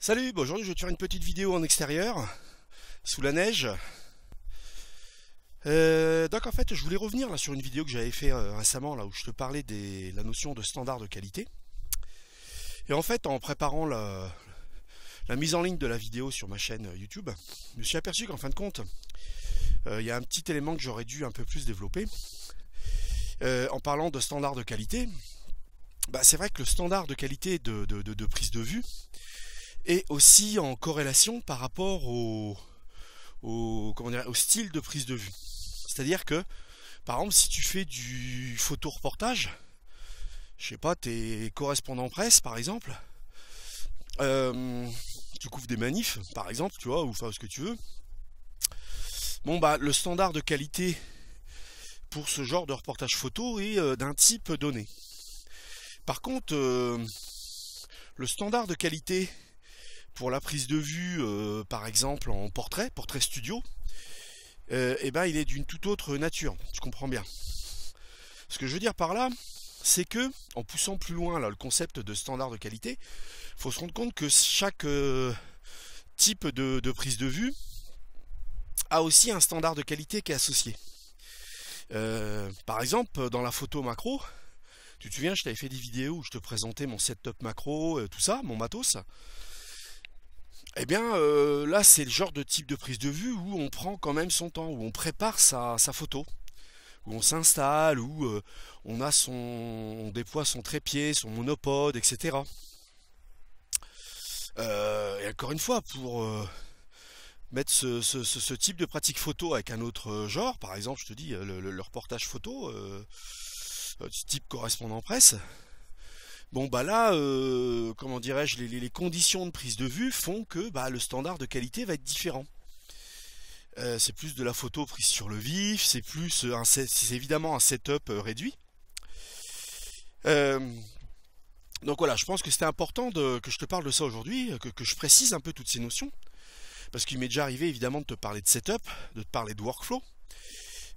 Salut, aujourd'hui je vais te faire une petite vidéo en extérieur, sous la neige. Donc en fait je voulais revenir là sur une vidéo que j'avais fait récemment là où je te parlais de la notion de standard de qualité. Et en fait en préparant la mise en ligne de la vidéo sur ma chaîne YouTube, je me suis aperçu qu'en fin de compte il y a un petit élément que j'aurais dû un peu plus développer. En parlant de standard de qualité, c'est vrai que le standard de qualité de prise de vue est aussi en corrélation par rapport au style de prise de vue. C'est-à-dire que, par exemple, si tu fais du photoreportage, je sais pas, t'es correspondant presse par exemple, tu couvres des manifs par exemple, tu vois, ou enfin ce que tu veux. Le standard de qualité pour ce genre de reportage photo est d'un type donné. Par contre, le standard de qualité pour la prise de vue, par exemple en portrait studio, il est d'une toute autre nature. Tu comprends bien. Ce que je veux dire par là, c'est que, en poussant plus loin là, le concept de standard de qualité, il faut se rendre compte que chaque type de prise de vue a aussi un standard de qualité qui est associé. Par exemple, dans la photo macro, tu te souviens, je t'avais fait des vidéos où je te présentais mon setup macro, tout ça, mon matos. Là, c'est le genre de type de prise de vue où on prend quand même son temps, où on prépare sa photo, où on s'installe, où on déploie son trépied, son monopode, etc. Et encore une fois, pour mettre ce type de pratique photo avec un autre genre, par exemple, je te dis, le reportage photo, type correspondant presse, comment dirais-je, les conditions de prise de vue font que le standard de qualité va être différent. C'est plus de la photo prise sur le vif, c'est évidemment un setup réduit. Donc voilà, je pense que c'était important que je te parle de ça aujourd'hui, que je précise un peu toutes ces notions, parce qu'il m'est déjà arrivé évidemment de te parler de setup, de te parler de workflow,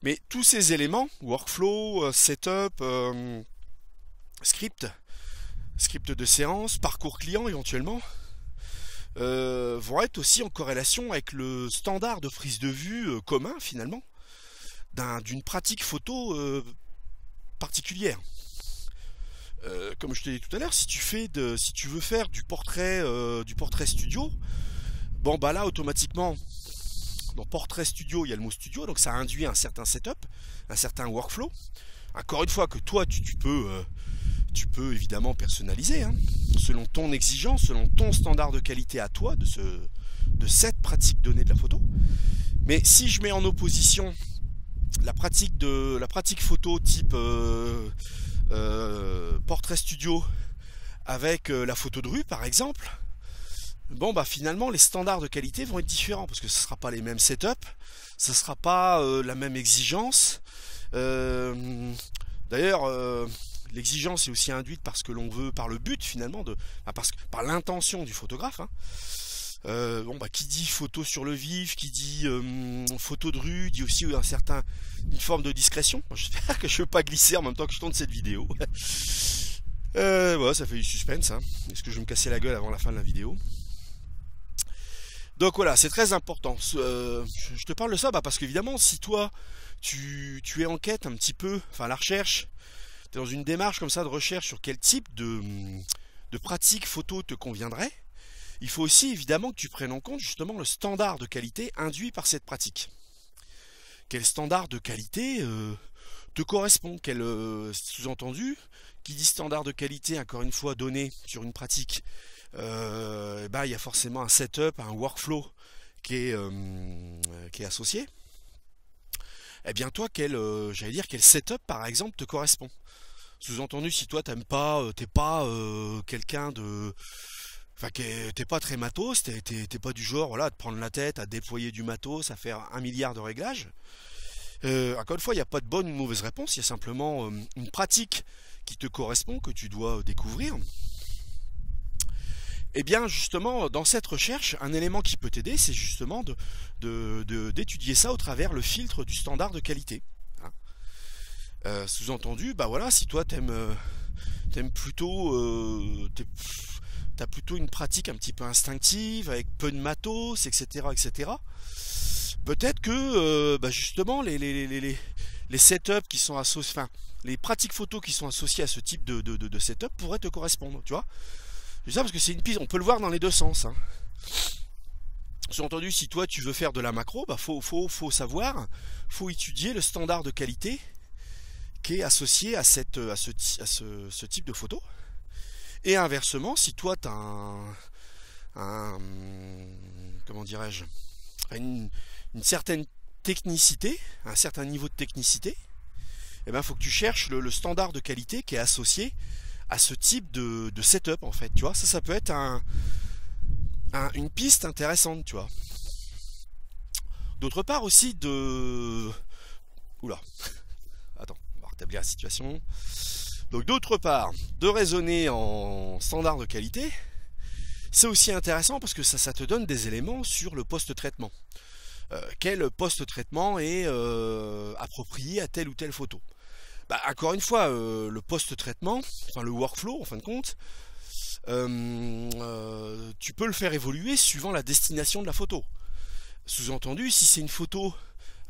mais tous ces éléments, workflow, setup, script de séance, parcours client éventuellement, vont être aussi en corrélation avec le standard de prise de vue commun finalement d'une pratique photo particulière. Comme je te l'ai dit tout à l'heure, si tu veux faire du portrait studio, là automatiquement dans portrait studio il y a le mot studio, donc ça induit un certain setup, un certain workflow. Encore une fois que toi tu peux évidemment personnaliser, hein, selon ton exigence, selon ton standard de qualité à toi de cette pratique donnée de la photo. Mais si je mets en opposition la pratique photo type portrait studio avec la photo de rue par exemple, finalement les standards de qualité vont être différents parce que ce ne sera pas les mêmes setups, ce ne sera pas la même exigence. D'ailleurs, l'exigence est aussi induite par ce que l'on veut, par le but finalement, par l'intention du photographe. Hein. Qui dit photo sur le vif, qui dit photo de rue, dit aussi une forme de discrétion. J'espère que je ne veux pas glisser en même temps que je tourne cette vidéo. Ça fait du suspense. Hein. Est-ce que je vais me casser la gueule avant la fin de la vidéo? Donc voilà, c'est très important. Je te parle de ça parce qu'évidemment, si toi, tu es en quête un petit peu, enfin la recherche, tu es dans une démarche comme ça de recherche sur quel type de pratique photo te conviendrait, il faut aussi évidemment que tu prennes en compte justement le standard de qualité induit par cette pratique. Quel standard de qualité te correspond? Quel sous-entendu, qui dit standard de qualité, encore une fois donné sur une pratique, il y a forcément un setup, un workflow qui est associé. Toi, quel setup par exemple te correspond? Sous-entendu, si toi t'es pas quelqu'un de, t'es pas très matos, t'es pas du genre voilà, à te prendre la tête, à déployer du matos, à faire 1 milliard de réglages. Encore une fois, il n'y a pas de bonne ou de mauvaise réponse, il y a simplement une pratique qui te correspond, que tu dois découvrir. Justement, dans cette recherche, un élément qui peut t'aider, c'est justement d'étudier ça au travers le filtre du standard de qualité. Sous-entendu, si toi t'aimes plutôt t'as plutôt une pratique un petit peu instinctive, avec peu de matos, etc., etc. Peut-être que justement les setups qui sont associés, enfin les pratiques photos qui sont associées à ce type de setup pourraient te correspondre, tu vois. Je dis ça parce que c'est une piste, on peut le voir dans les deux sens, hein. Sous-entendu, si toi tu veux faire de la macro, bah faut savoir, faut étudier le standard de qualité qui est associé à ce type de photo. Et inversement, si toi tu as comment dirais-je, une certaine technicité, un certain niveau de technicité, eh ben faut que tu cherches le standard de qualité qui est associé à ce type de setup en fait. Tu vois, ça peut être une piste intéressante, tu vois. D'autre part aussi Oula. Attends, on va rétablir la situation. Donc d'autre part, de raisonner en standard de qualité, c'est aussi intéressant parce que ça te donne des éléments sur le post-traitement. Quel post-traitement est approprié à telle ou telle photo. Bah, encore une fois, le post-traitement, enfin le workflow en fin de compte, tu peux le faire évoluer suivant la destination de la photo. Sous-entendu, si c'est une photo,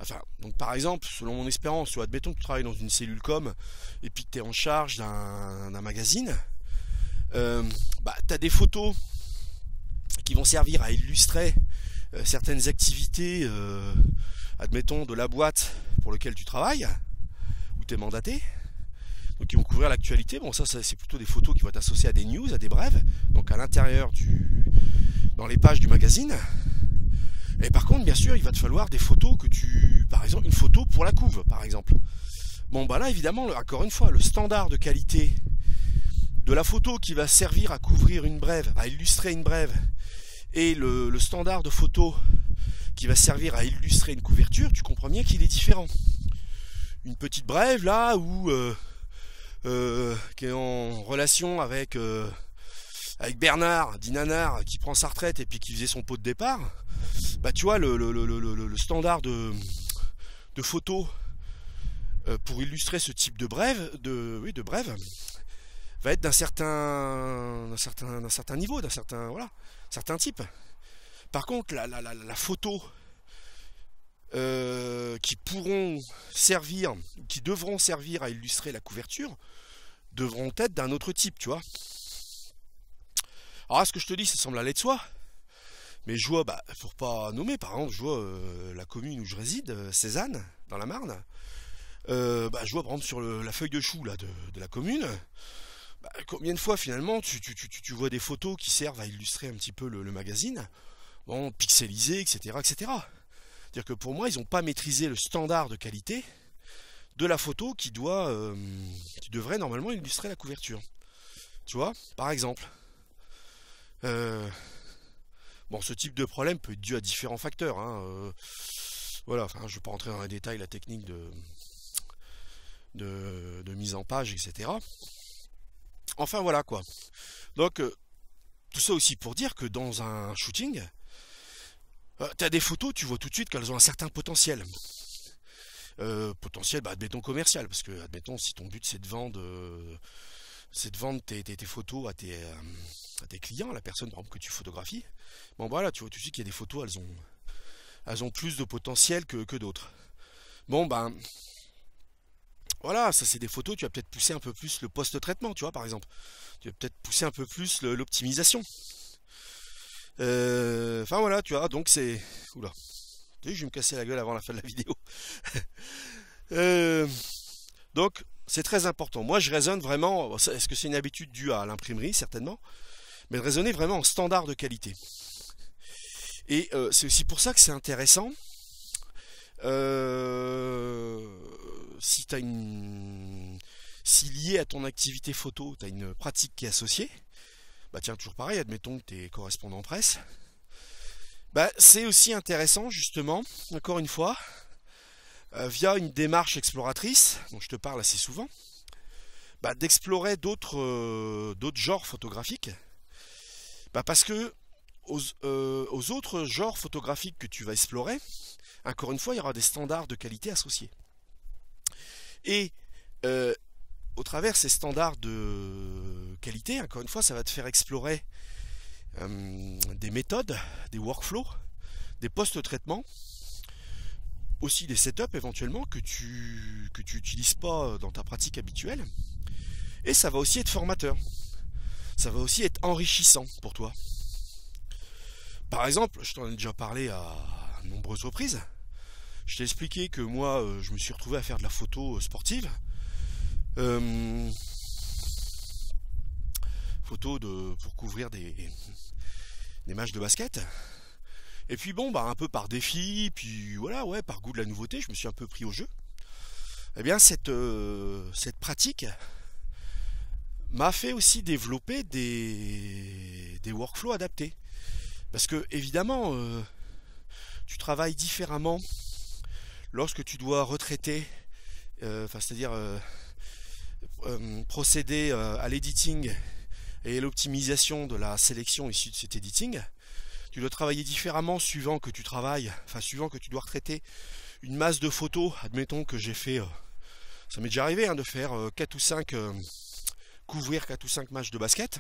enfin, donc par exemple, selon mon expérience, admettons que tu travailles dans une cellule com et puis que tu es en charge d'un magazine, tu as des photos qui vont servir à illustrer certaines activités, admettons, de la boîte pour laquelle tu travailles, où tu es mandaté, donc qui vont couvrir l'actualité. Bon, ça c'est plutôt des photos qui vont être associées à des news, à des brèves, donc à l'intérieur dans les pages du magazine. Et par contre, bien sûr, il va te falloir des photos par exemple, une photo pour la couve, par exemple. Bon, bah là, évidemment, encore une fois, le standard de qualité de la photo qui va servir à couvrir une brève, à illustrer une brève, et le standard de photo qui va servir à illustrer une couverture, tu comprends bien qu'il est différent. Une petite brève là qui est en relation avec Bernard Dinanard qui prend sa retraite et puis qui faisait son pot de départ, bah tu vois le standard de photo pour illustrer ce type de brève, va être d'un certain niveau, d'un certain type. Par contre, la photo qui devront servir à illustrer la couverture, devront être d'un autre type, tu vois. Alors là, ce que je te dis, ça semble aller de soi. Mais je vois, pour pas nommer, par exemple, je vois la commune où je réside, Cézanne, dans la Marne. Je vois par exemple sur la feuille de chou là, de la commune, combien de fois finalement tu vois des photos qui servent à illustrer un petit peu le magazine, bon, pixelisé, etc., etc. C'est-à-dire que pour moi, ils n'ont pas maîtrisé le standard de qualité de la photo qui devrait normalement illustrer la couverture. Tu vois, par exemple. Bon, ce type de problème peut être dû à différents facteurs, hein. Voilà, enfin, je ne vais pas rentrer dans les détails, la technique de mise en page, etc. Enfin, voilà quoi. Donc, tout ça aussi pour dire que dans un shooting, tu as des photos, tu vois tout de suite qu'elles ont un certain potentiel. Potentiel, admettons commercial, parce que, admettons, si ton but c'est de vendre tes photos à tes clients, à la personne par exemple que tu photographies, bon voilà, tu vois tout de suite qu'il y a des photos, elles ont plus de potentiel que d'autres. Bon voilà, ça c'est des photos, tu vas peut-être pousser un peu plus le post-traitement, tu vois, par exemple. Tu vas peut-être pousser un peu plus l'optimisation. Enfin voilà, tu vois, donc c'est... Oula, tu sais, je vais me casser la gueule avant la fin de la vidéo. Donc, c'est très important. Moi, je raisonne vraiment, est-ce que c'est une habitude due à l'imprimerie, certainement, mais de raisonner vraiment en standard de qualité. Et c'est aussi pour ça que c'est intéressant. Si lié à ton activité photo, tu as une pratique qui est associée, tiens, toujours pareil, admettons que tu es correspondant presse, c'est aussi intéressant, justement, encore une fois, via une démarche exploratrice, dont je te parle assez souvent, d'explorer d'autres genres photographiques, parce que aux autres genres photographiques que tu vas explorer, encore une fois, il y aura des standards de qualité associés. Et au travers de ces standards de qualité, encore une fois, ça va te faire explorer des méthodes, des workflows, des post-traitements, aussi des setups éventuellement que tu n'utilises pas dans ta pratique habituelle. Et ça va aussi être formateur. Ça va aussi être enrichissant pour toi. Par exemple, je t'en ai déjà parlé à de nombreuses reprises. Je t'ai expliqué que moi, je me suis retrouvé à faire de la photo sportive. Photo pour couvrir des matchs de basket. Et puis bon, un peu par défi, puis voilà, ouais, par goût de la nouveauté, je me suis un peu pris au jeu. Eh bien, cette pratique m'a fait aussi développer des workflows adaptés. Parce que évidemment, tu travailles différemment lorsque tu dois retraiter, c'est-à-dire procéder à l'editing et l'optimisation de la sélection issue de cet editing. Tu dois travailler différemment suivant que tu travailles, suivant que tu dois retraiter une masse de photos. Admettons que j'ai fait, ça m'est déjà arrivé de faire 4 ou 5, couvrir 4 ou 5 matchs de basket.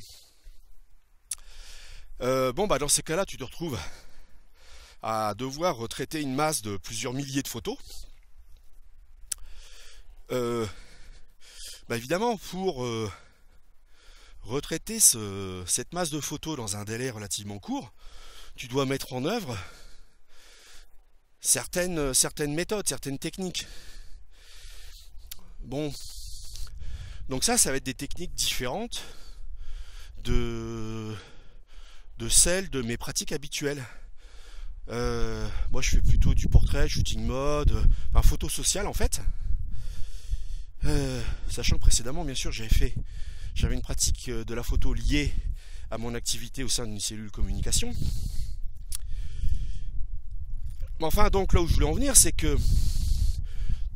Dans ces cas-là, tu te retrouves à devoir retraiter une masse de plusieurs milliers de photos. Évidemment, pour retraiter cette masse de photos dans un délai relativement court, tu dois mettre en œuvre certaines méthodes, certaines techniques. Bon, donc ça va être des techniques différentes de celles de mes pratiques habituelles. Moi, je fais plutôt du portrait, shooting mode, photo sociale en fait. Sachant que précédemment, bien sûr, j'avais une pratique de la photo liée à mon activité au sein d'une cellule communication. Mais enfin, donc là où je voulais en venir, c'est que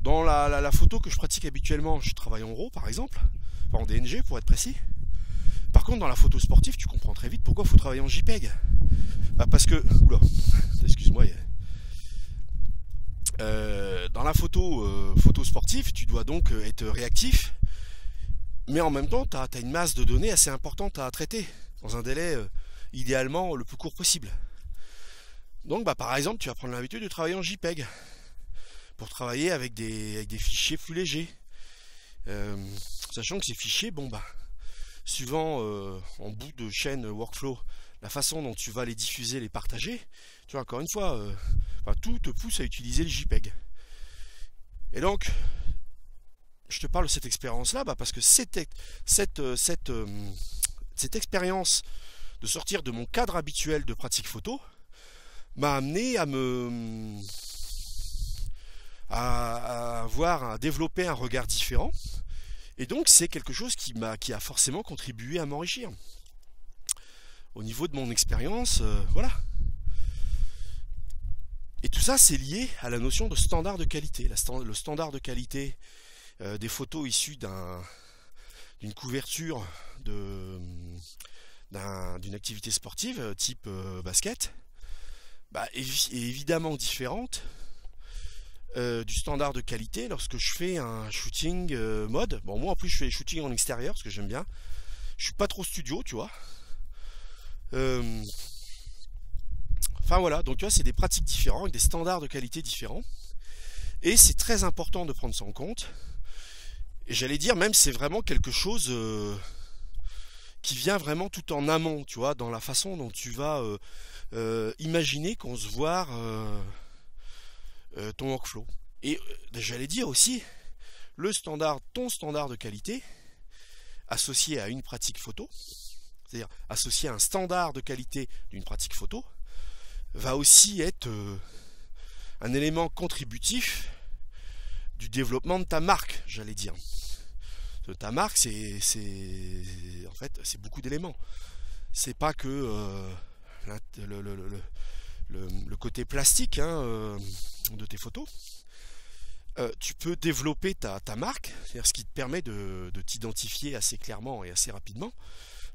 dans la photo que je pratique habituellement, je travaille en RAW par exemple, en DNG pour être précis. Par contre, dans la photo sportive, tu comprends très vite pourquoi il faut travailler en JPEG. Parce que, excuse-moi. Dans la photo sportive, tu dois donc être réactif, mais en même temps, tu as une masse de données assez importante à traiter, dans un délai idéalement le plus court possible. Donc, par exemple, tu vas prendre l'habitude de travailler en JPEG, pour travailler avec des fichiers plus légers. Sachant que ces fichiers, suivant en bout de chaîne workflow, la façon dont tu vas les diffuser, les partager, tu vois, encore une fois, tout te pousse à utiliser le JPEG. Et donc, je te parle de cette expérience-là, parce que cette expérience de sortir de mon cadre habituel de pratique photo m'a amené à développer un regard différent. Et donc c'est quelque chose qui a forcément contribué à m'enrichir. Au niveau de mon expérience, voilà. Et tout ça, c'est lié à la notion de standard de qualité. Le standard de qualité des photos issues d'une couverture d'une activité sportive type basket est évidemment différente du standard de qualité lorsque je fais un shooting mode. Bon, moi en plus je fais shooting en extérieur parce que j'aime bien. Je suis pas trop studio, tu vois. Voilà, donc tu vois, c'est des pratiques différentes, avec des standards de qualité différents. Et c'est très important de prendre ça en compte. Et j'allais dire, même c'est vraiment quelque chose qui vient vraiment tout en amont, tu vois, dans la façon dont tu vas imaginer qu'on se voit ton workflow. Et j'allais dire aussi, ton standard de qualité associé à une pratique photo, c'est-à-dire associé à un standard de qualité d'une pratique photo, va aussi être un élément contributif du développement de ta marque, j'allais dire. Ta marque, c'est beaucoup d'éléments. C'est pas que le côté plastique de tes photos. Tu peux développer ta marque, c'est-à-dire ce qui te permet de t'identifier assez clairement et assez rapidement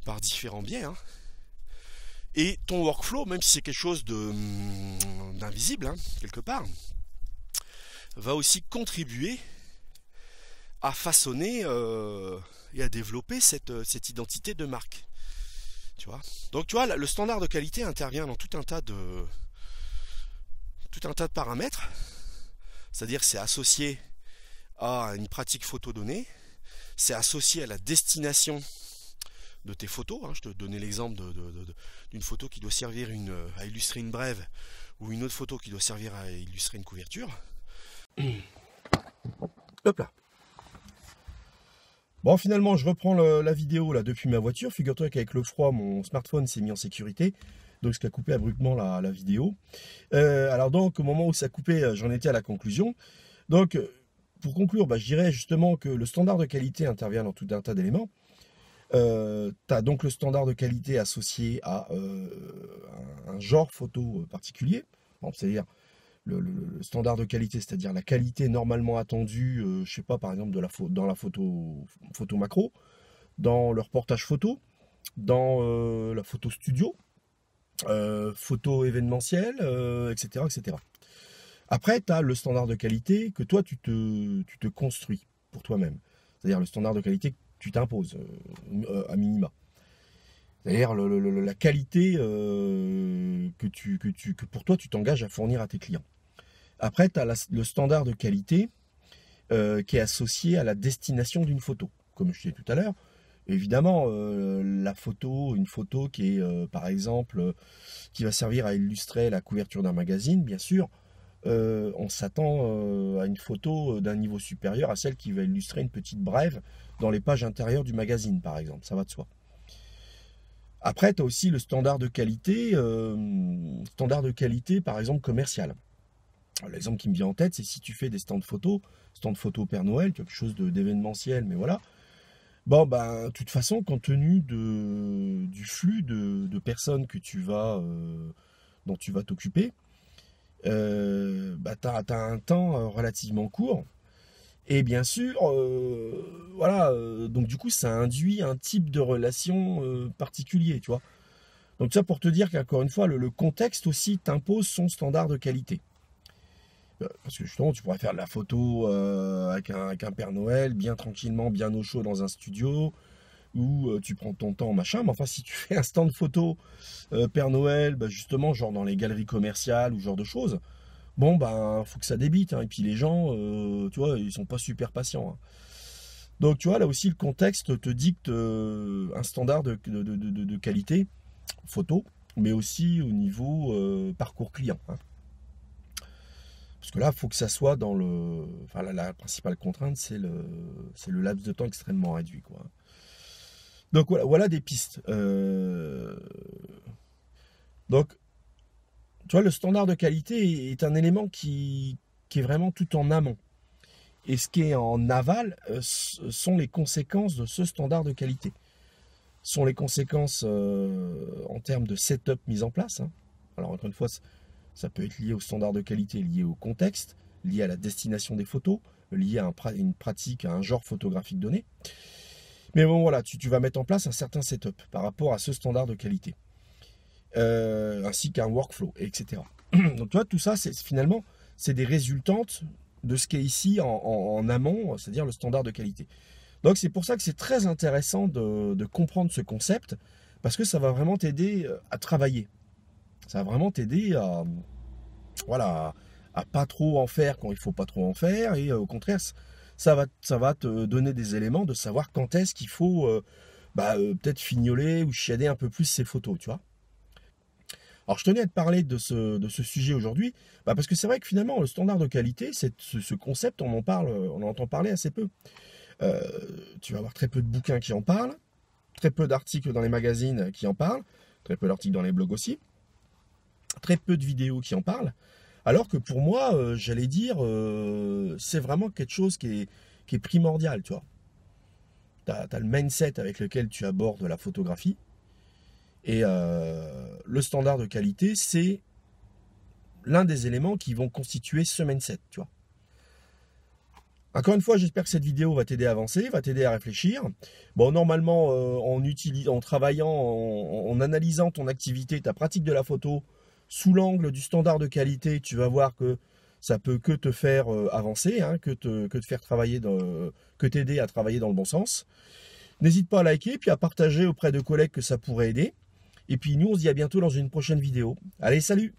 par différents biais. Et ton workflow, même si c'est quelque chose d'invisible, quelque part, va aussi contribuer à façonner et à développer cette identité de marque. Tu vois. Donc tu vois, le standard de qualité intervient dans tout un tas de paramètres. C'est-à-dire que c'est associé à une pratique photo donnée, c'est associé à la destination de tes photos. Je te donnais l'exemple d'une photo qui doit servir à illustrer une brève, ou une autre photo qui doit servir à illustrer une couverture. Hop là. Bon, finalement, je reprends la vidéo là depuis ma voiture. Figure-toi qu'avec le froid, mon smartphone s'est mis en sécurité, donc ce qui a coupé abruptement la vidéo. Alors donc, au moment où ça coupait, j'en étais à la conclusion. Donc, pour conclure, je dirais justement que le standard de qualité intervient dans tout un tas d'éléments. Tu as donc le standard de qualité associé à un genre photo particulier, c'est-à-dire le standard de qualité, c'est-à-dire la qualité normalement attendue, je sais pas, par exemple dans la photo macro, dans le reportage photo, dans la photo studio, photo événementielle, etc., etc. Après, tu as le standard de qualité que toi, tu te construis pour toi-même. C'est-à-dire le standard de qualité que tu t'imposes, à minima. C'est-à-dire la qualité que pour toi, tu t'engages à fournir à tes clients. Après, tu as le standard de qualité qui est associé à la destination d'une photo. Comme je disais tout à l'heure, évidemment, une photo qui est, par exemple, qui va servir à illustrer la couverture d'un magazine, bien sûr, on s'attend à une photo d'un niveau supérieur à celle qui va illustrer une petite brève dans les pages intérieures du magazine, par exemple. Ça va de soi. Après, tu as aussi le standard de qualité, par exemple, commercial. L'exemple qui me vient en tête, c'est si tu fais des stands photo Père Noël, quelque chose d'événementiel, mais voilà. Bon, de toute façon, compte tenu du flux de personnes dont tu vas t'occuper, tu as un temps relativement court. Et bien sûr, donc du coup, ça induit un type de relation particulier, tu vois. Donc ça pour te dire qu'encore une fois, le contexte aussi t'impose son standard de qualité. Parce que justement, tu pourrais faire de la photo avec un Père Noël, bien tranquillement, bien au chaud dans un studio, où tu prends ton temps, machin. Mais enfin, si tu fais un stand photo Père Noël, justement, genre dans les galeries commerciales ou ce genre de choses, bon, faut que ça débite. Et puis les gens, tu vois, ils sont pas super patients. Donc, tu vois, là aussi, le contexte te dicte un standard de qualité photo, mais aussi au niveau parcours client. Parce que là, il faut que ça soit dans le... Enfin, la principale contrainte, c'est le laps de temps extrêmement réduit, quoi. Donc, voilà des pistes. Donc, tu vois, le standard de qualité est un élément qui est vraiment tout en amont. Et ce qui est en aval sont les conséquences de ce standard de qualité. Sont les conséquences en termes de setup mis en place. Alors, encore une fois, ça peut être lié au standard de qualité, lié au contexte, lié à la destination des photos, lié à une pratique, à un genre photographique donné. Mais bon, voilà, tu vas mettre en place un certain setup par rapport à ce standard de qualité. Ainsi qu'un workflow, etc. Donc, tu vois, tout ça, finalement, c'est des résultantes de ce qui est ici en amont, c'est-à-dire le standard de qualité. Donc, c'est pour ça que c'est très intéressant de comprendre ce concept, parce que ça va vraiment t'aider à travailler. Ça va vraiment t'aider à pas trop en faire quand il faut pas trop en faire, et au contraire, ça va te donner des éléments de savoir quand est-ce qu'il faut peut-être fignoler ou chiader un peu plus ses photos, tu vois. Alors je tenais à te parler de ce sujet aujourd'hui, parce que c'est vrai que finalement le standard de qualité, ce concept, on en entend parler assez peu. Tu vas avoir très peu de bouquins qui en parlent, très peu d'articles dans les magazines qui en parlent, très peu d'articles dans les blogs aussi, très peu de vidéos qui en parlent, alors que pour moi, j'allais dire, c'est vraiment quelque chose qui est primordial, tu vois. T'as le mindset avec lequel tu abordes la photographie, et le standard de qualité, c'est l'un des éléments qui vont constituer ce mindset, tu vois. Encore une fois, j'espère que cette vidéo va t'aider à avancer, va t'aider à réfléchir. Bon, normalement, en travaillant, en analysant ton activité, ta pratique de la photo, sous l'angle du standard de qualité, tu vas voir que ça peut que te faire avancer, que te faire travailler, que t'aider à travailler dans le bon sens. N'hésite pas à liker, puis à partager auprès de collègues que ça pourrait aider. Et puis nous, on se dit à bientôt dans une prochaine vidéo. Allez, salut!